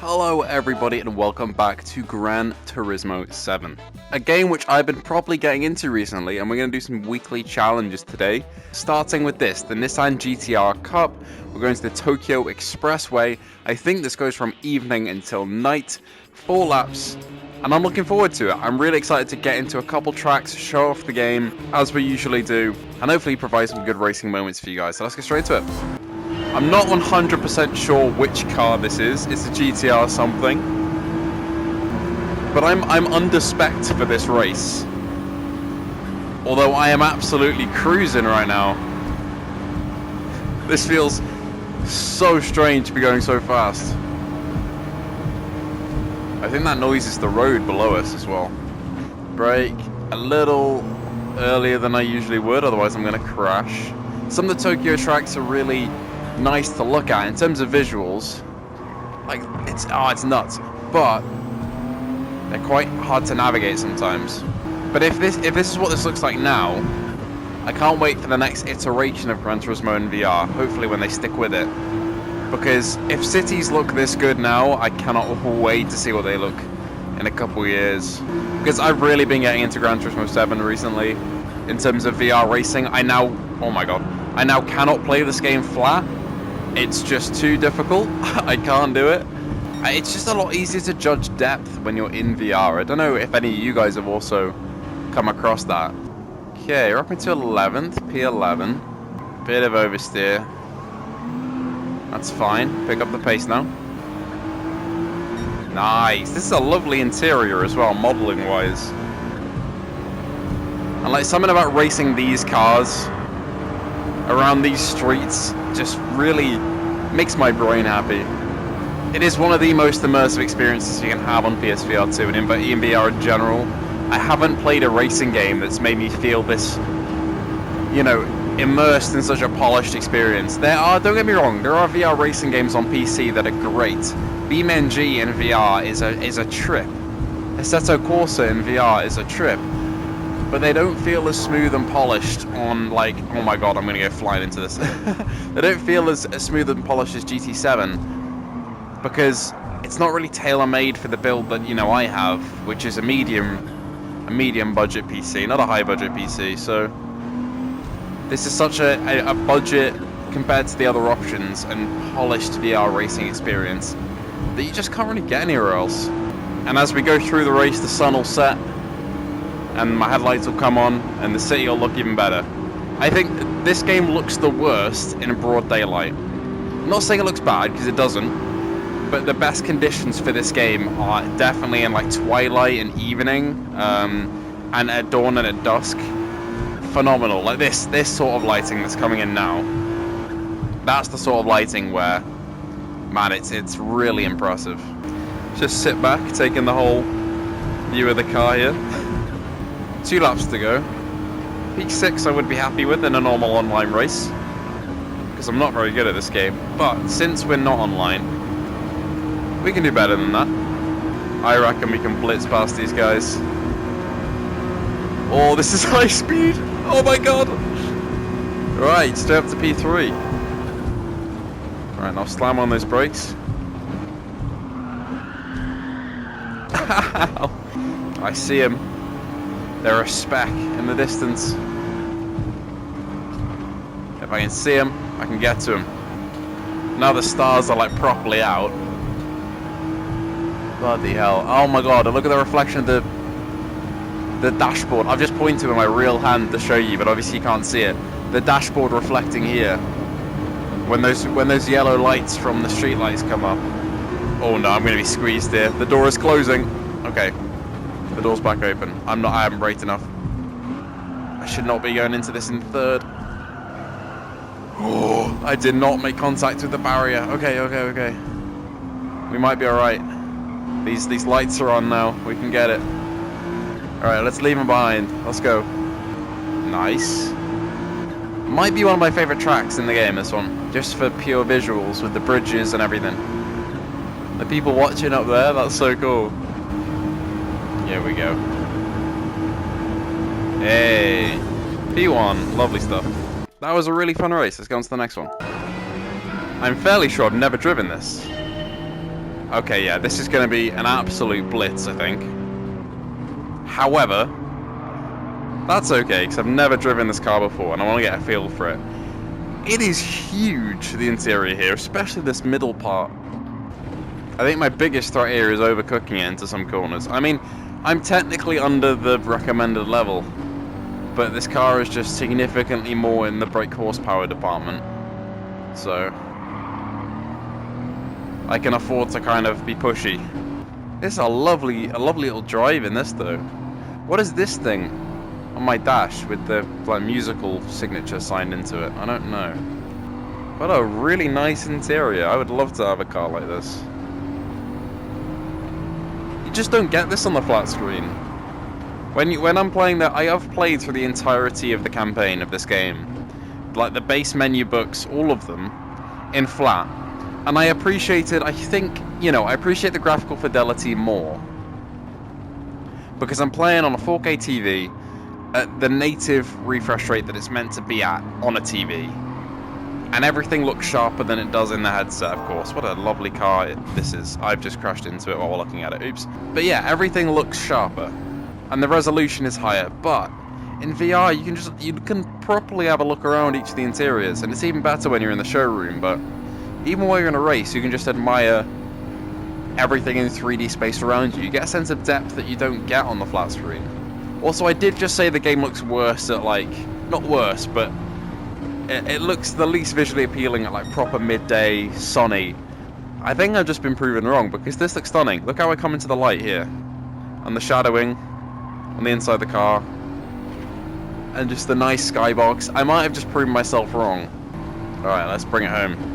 Hello everybody and welcome back to Gran Turismo 7. A game which I've been properly getting into recently, and we're going to do some weekly challenges today. Starting with this, the Nissan GTR Cup. We're going to the Tokyo Expressway. I think this goes from evening until night, 4 laps, and I'm looking forward to it. I'm really excited to get into a couple tracks, show off the game, as we usually do, and hopefully provide some good racing moments for you guys. So let's get straight to it. I'm not 100% sure which car this is. It's a GTR something. But I'm under spec for this race. Although I am absolutely cruising right now. This feels so strange to be going so fast. I think that noise is the road below us as well. Brake a little earlier than I usually would, otherwise I'm going to crash. Some of the Tokyo tracks are really nice to look at in terms of visuals. Like it's nuts, but they're quite hard to navigate sometimes. But if this is what this looks like now, I can't wait for the next iteration of Gran Turismo in VR, hopefully when they stick with it. Because if cities look this good now, I cannot wait to see what they look in a couple years. Because I've really been getting into Gran Turismo 7 recently in terms of VR racing. I now cannot play this game flat. It's just too difficult. I can't do it. It's just a lot easier to judge depth when you're in VR. I don't know if any of you guys have also come across that. Okay, we're up into 11th, P11. Bit of oversteer. That's fine. Pick up the pace now. Nice. This is a lovely interior as well, modeling wise. And like something about racing these cars around these streets just really makes my brain happy. It is one of the most immersive experiences you can have on PSVR2 and in VR in general. I haven't played a racing game that's made me feel this, you know, immersed in such a polished experience. Don't get me wrong, there are VR racing games on PC that are great. BeamNG in VR is a trip. Assetto Corsa in VR is a trip. But they don't feel as smooth and polished on, like, oh my god, I'm going to go flying into this. They don't feel as smooth and polished as GT7 because it's not really tailor-made for the build that, you know, I have, which is a medium budget PC, not a high budget PC. So this is such a budget compared to the other options and polished VR racing experience that you just can't really get anywhere else. And as we go through the race, the sun will set, and my headlights will come on, and the city will look even better. I think this game looks the worst in broad daylight. I'm not saying it looks bad, because it doesn't, but the best conditions for this game are definitely in like twilight and evening, and at dawn and at dusk. Phenomenal. Like this sort of lighting that's coming in now, that's the sort of lighting where, man, it's really impressive. Just sit back, taking the whole view of the car here. 2 laps to go. Peak 6 I would be happy with in a normal online race, because I'm not very good at this game, but since we're not online, we can do better than that. I reckon we can blitz past these guys. Oh, this is high speed! Oh my god! Right, straight up to P3. Right, now slam on those brakes. I see him. They're a speck in the distance. If I can see him, I can get to him. Now the stars are like properly out. Bloody hell. Oh my god, look at the reflection of the dashboard. I've just pointed with my real hand to show you, but obviously you can't see it. The dashboard reflecting here. When those yellow lights from the street lights come up. Oh no, I'm going to be squeezed here. The door is closing. Okay. The door's back open. I haven't braked enough. I should not be going into this in third. Oh, I did not make contact with the barrier. Okay. We might be alright. These lights are on now. We can get it. Alright, let's leave them behind. Let's go. Nice. Might be one of my favorite tracks in the game, this one. Just for pure visuals with the bridges and everything. The people watching up there, that's so cool. Here we go. Hey, P1, lovely stuff. That was a really fun race. Let's go on to the next one. I'm fairly sure I've never driven this. Okay, yeah, this is going to be an absolute blitz, I think. However, that's okay, because I've never driven this car before, and I want to get a feel for it. It is huge, the interior here, especially this middle part. I think my biggest threat here is overcooking it into some corners. I mean, I'm technically under the recommended level, but this car is just significantly more in the brake horsepower department. So I can afford to kind of be pushy. This is a lovely little drive in this though. What is this thing on my dash with the like musical signature signed into it? I don't know. What a really nice interior. I would love to have a car like this. You just don't get this on the flat screen. When I'm playing that, I have played through the entirety of the campaign of this game, like the base menu books, all of them, in flat. And I appreciated, I think, you know, I appreciate the graphical fidelity more. Because I'm playing on a 4K TV at the native refresh rate that it's meant to be at on a TV. And everything looks sharper than it does in the headset, of course. What a lovely car this is. I've just crashed into it while looking at it. Oops. But yeah, everything looks sharper. And the resolution is higher. But in VR, you can properly have a look around each of the interiors. And it's even better when you're in the showroom, but even while you're in a race, you can just admire everything in 3D space around you. You get a sense of depth that you don't get on the flat screen. Also, I did just say the game looks worse at, like, not worse, but it looks the least visually appealing at, like, proper midday, sunny. I think I've just been proven wrong, because this looks stunning. Look how I come into the light here. And the shadowing on the inside of the car. And just the nice skybox. I might have just proven myself wrong. Alright, let's bring it home.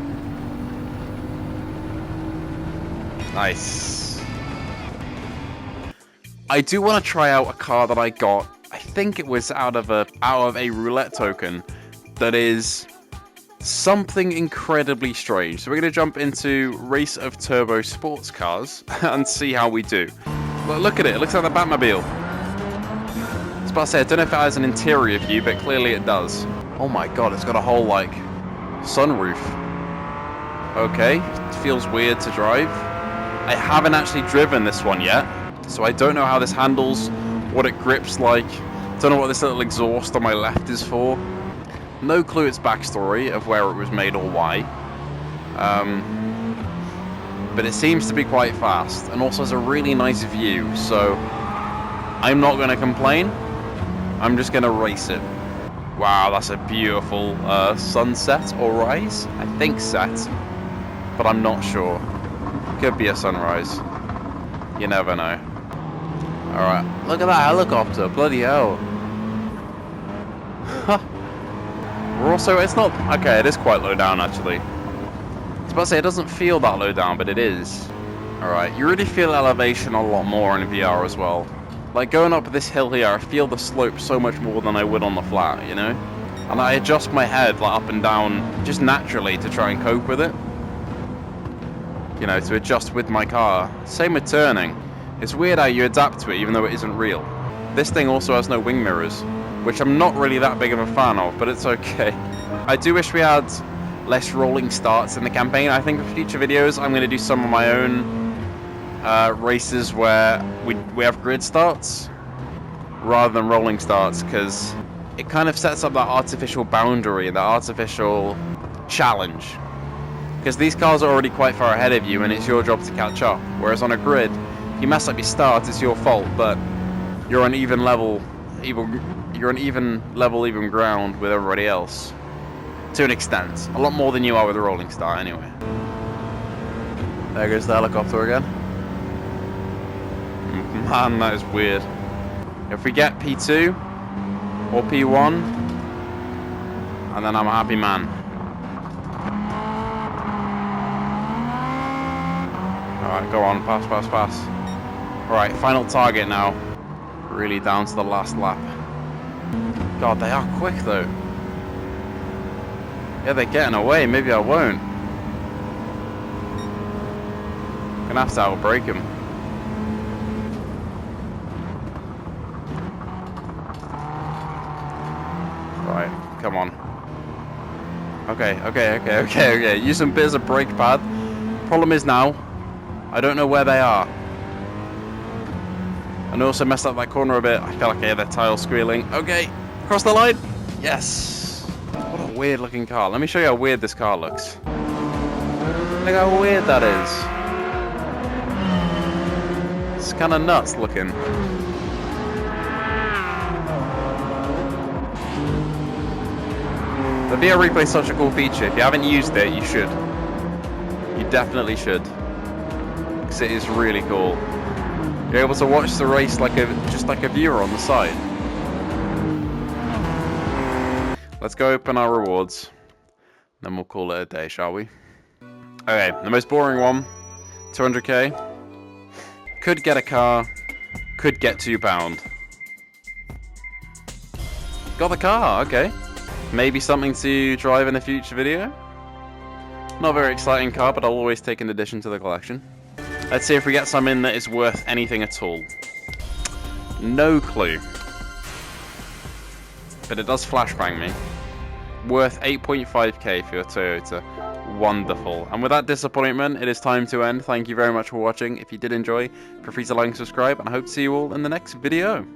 Nice. I do want to try out a car that I got. I think it was out of a roulette token that is something incredibly strange. So we're going to jump into Race of Turbo Sports Cars and see how we do. Look at it. It looks like the Batmobile. I was about to say, I don't know if it has an interior view, but clearly it does. Oh my god, it's got a whole, like, sunroof. Okay, it feels weird to drive. I haven't actually driven this one yet, so I don't know how this handles, what it grips like. Don't know what this little exhaust on my left is for. No clue its backstory of where it was made or why. But it seems to be quite fast, and also has a really nice view, so I'm not going to complain. I'm just going to race it. Wow, that's a beautiful sunset or rise. I think set, but I'm not sure. Could be a sunrise. You never know. Alright, look at that helicopter. Bloody hell. We're also, it's not, okay, it is quite low down actually. I was about to say, it doesn't feel that low down, but it is. Alright, you really feel elevation a lot more in VR as well. Like going up this hill here, I feel the slope so much more than I would on the flat, you know? And I adjust my head like up and down just naturally to try and cope with it. You know, to adjust with my car. Same with turning. It's weird how you adapt to it even though it isn't real. This thing also has no wing mirrors, which I'm not really that big of a fan of, but it's okay. I do wish we had less rolling starts in the campaign. I think for future videos I'm going to do some of my own races where we have grid starts rather than rolling starts, because it kind of sets up that artificial boundary, that artificial challenge. Because these cars are already quite far ahead of you and it's your job to catch up. Whereas on a grid, if you mess up your start, it's your fault, but you're on even level, even ground with everybody else. To an extent. A lot more than you are with a rolling start anyway. There goes the helicopter again. Man, that is weird. If we get P2 or P1, and then I'm a happy man. Alright, go on, pass, pass, pass. Alright, final target now. Really down to the last lap. God, they are quick though. Yeah, they're getting away, maybe I won't. Gonna have to outbrake him. Right, come on. Okay. Use some bits of brake pad. Problem is now, I don't know where they are. And I also messed up that corner a bit. I feel like I hear that tile squealing. Okay, cross the line. Yes. What a weird looking car. Let me show you how weird this car looks. Look how weird that is. It's kind of nuts looking. The VR replay is such a cool feature. If you haven't used it, you should. You definitely should. Because it is really cool. You're able to watch the race just like a viewer on the side. Let's go open our rewards. Then we'll call it a day, shall we? Okay, the most boring one. 200k. Could get a car. Could get £2. Got the car, okay. Maybe something to drive in a future video. Not a very exciting car, but I'll always take an addition to the collection. Let's see if we get some in that is worth anything at all. No clue. But it does flashbang me. Worth 8.5k for your Toyota. Wonderful. And with that disappointment, it is time to end. Thank you very much for watching. If you did enjoy, feel free to like and subscribe, and I hope to see you all in the next video.